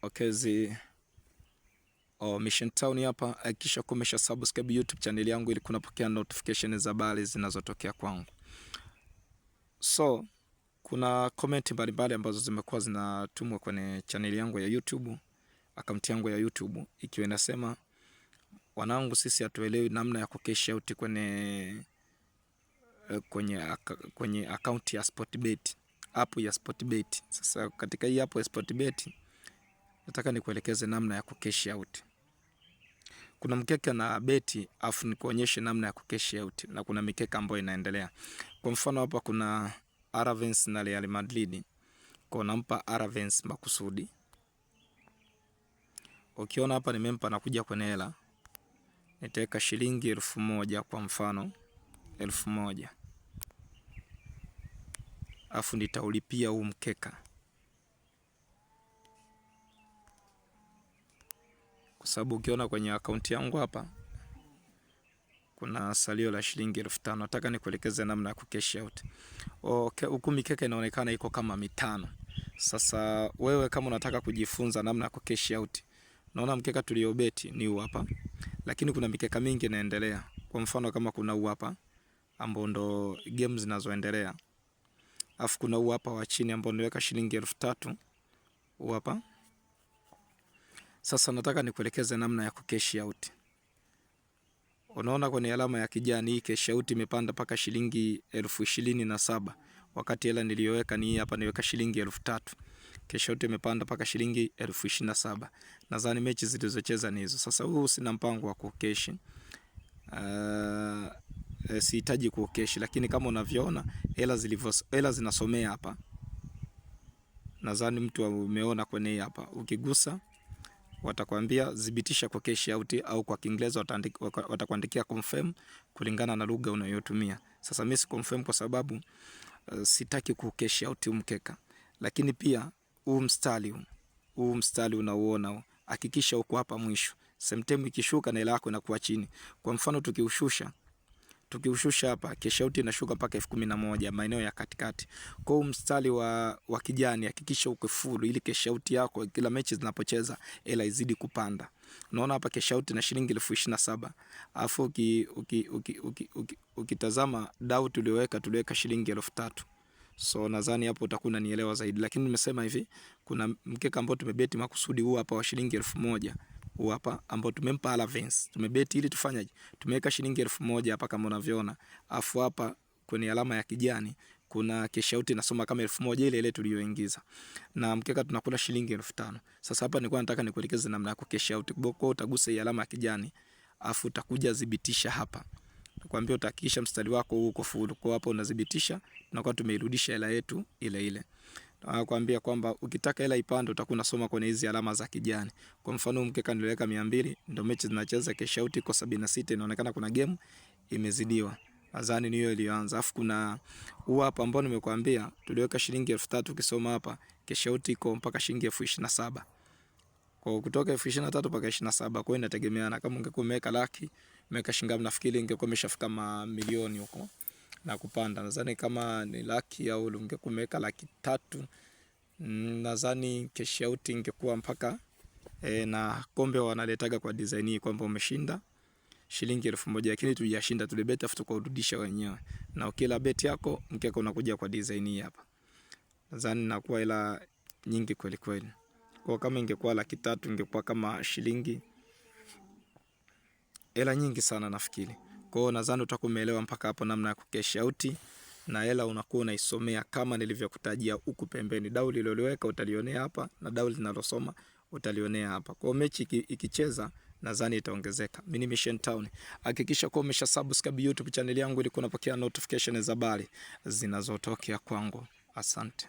Okezi Mission Town hapa. Hakikisha kumesha subscribe YouTube channel yangu ili kunapokea notification za habari zinazotokea kwangu. So kuna comment mbalimbali ambazo zimekuwa zinatumwa kwenye channel yangu ya YouTube, account yangu ya YouTube, ikiwa inasema wanangu, sisi hatuelewi namna ya kucash out kwenye account ya Sportbet, app ya Sportbet. Sasa katika hii app ya Sportbet nataka nikuelekeze namna ya kucash out. Kuna mkeka na beti afu nikuonyeshe namna ya kucash out, na kuna mikeka ambayo inaendelea. Kwa mfano hapa kuna Aravens na Real Madrid. Kwa nampa Aravens makusudi. Ukiona hapa nimempa na kuja kwenye hela, nitaweka shilingi 1000 kwa mfano 1000. Afu nitaulipia huu mkeka. Kwa sababu ukiona kwenye akaunti yangu hapa kuna salio la shilingi 5000. Nataka nikuelekeze namna ya kucash out. Huku mikeka inaonekana iko kama 5. Sasa wewe kama unataka kujifunza namna ya kucash out, naona mkeka tuliobeti ni huu hapa, lakini kuna mikeka mingi inaendelea. Kwa mfano kama kuna huu hapa ambao ndo games zinazoendelea. Afu kuna huu hapa wa chini ambao niweka shilingi 3000 huu hapa. Sasa nataka nikuelekeze namna ya kucash out. Unaona kwenye alama ya kijani hii cash out imepanda paka shilingi 27,000, wakati hela niliyoweka ni hapa, niweka shilingi 3000. Cash out imepanda paka shilingi 27,000. Nadhani mechi zilizocheza ni hizo. Sasa huu sina mpango wa kucash. Sihitaji kucash, lakini kama unavyoona hela zinasomea hapa. Nadhani mtu umeona kwenye hapa. Ukigusa watakwambia thibitisha kwa cash out, au kwa Kiingereza watakuandikia confirm kulingana na lugha unayotumia. Sasa mimi si confirm kwa sababu sitaki ku cash out mkeka. Lakini pia huu mstari unaoona, hakikisha uko hapa mwisho. Sometime ikishuka na hela yako inakuwa chini. Kwa mfano tukiushusha hapa cash out inashuka mpaka 11,000 maeneo ya katikati. Kwa hiyo mstari wa kijani hakikisha uko full ili cash out yako kila mechi zinapocheza hela izidi kupanda. Unaona hapa cash out na shilingi 27,000. Alafu ukitazama dau tuliweka shilingi 3000. So nadhani hapo utakuwa unanielewa zaidi, lakini nimesema hivi, kuna mkeka ambao tumebeti makusudi huu hapa wa shilingi 1000. Huu hapa ambao tumempa Aravens. Tumebeti ili tufanyaje? Tumeweka shilingi 1000 hapa kama unavyoona. Afu hapa kwenye alama ya kijani kuna cash out inasoma kama 1000 ile tuliyoingiza. Na mkeka tunakula shilingi 5000. Sasa hapa nilikuwa nataka nikuelekeze namna ya kucash out. Boko utagusa hii alama ya kijani, afu utakuja dhibitisha hapa. Nakwambia utahakikisha mstari wako uko full. Kwa hapo unadhibitisha, tunakuwa tumeirudisha hela yetu ile ile. Nakwambia kwamba ukitaka hela ipande utakuwa unasoma kwenye hizi alama za kijani. Kwa mfano mkeka niliweka 200, ndio mechi zinacheza, cash out iko 76, inaonekana kuna game imezidiwa. Nadhani ni hiyo ilianza. Afu kuna huu hapa ambao nimekuambia tuliweka shilingi 3000, ukisoma hapa cash out iko mpaka shilingi 27,000. Kwa kutoka 23,000 mpaka 27,000. Kwa hiyo inategemeana, kama ungekuwa umeweka laki, umeweka shilingi, nafikiri ingekuwa imeshafika mamilioni huko na kupanda. Nadhani kama ni laki au ungekuwa umeweka 300,000, nadhani cash out ingekuwa mpaka na kombe wanaletaga kwa design hii kwamba umeshinda shilingi 1000, lakini tujashinda, tulibeti afu tukarudisha wenyewe. Na ukila beti yako mkeka unakuja kwa design hii hapa. Nadhani inakuwa hela nyingi kweli kweli. Kwa kama ingekuwa 300,000 ingekuwa kama shilingi hela nyingi sana nafikiri. Kwa hiyo nadhani utakuwa umeelewa mpaka hapo namna ya kucash out, na hela unakuwa unaisomea kama nilivyokutajia huku pembeni. Dau lililoweka utalionea hapa, na dau linalosoma utalionea hapa. Kwa mechi ikicheza nadhani itaongezeka. Mimi Mission Town. Hakikisha kwa umesha subscribe YouTube channel yangu ili kunapokea notification za habari zinazotokea kwangu. Asante.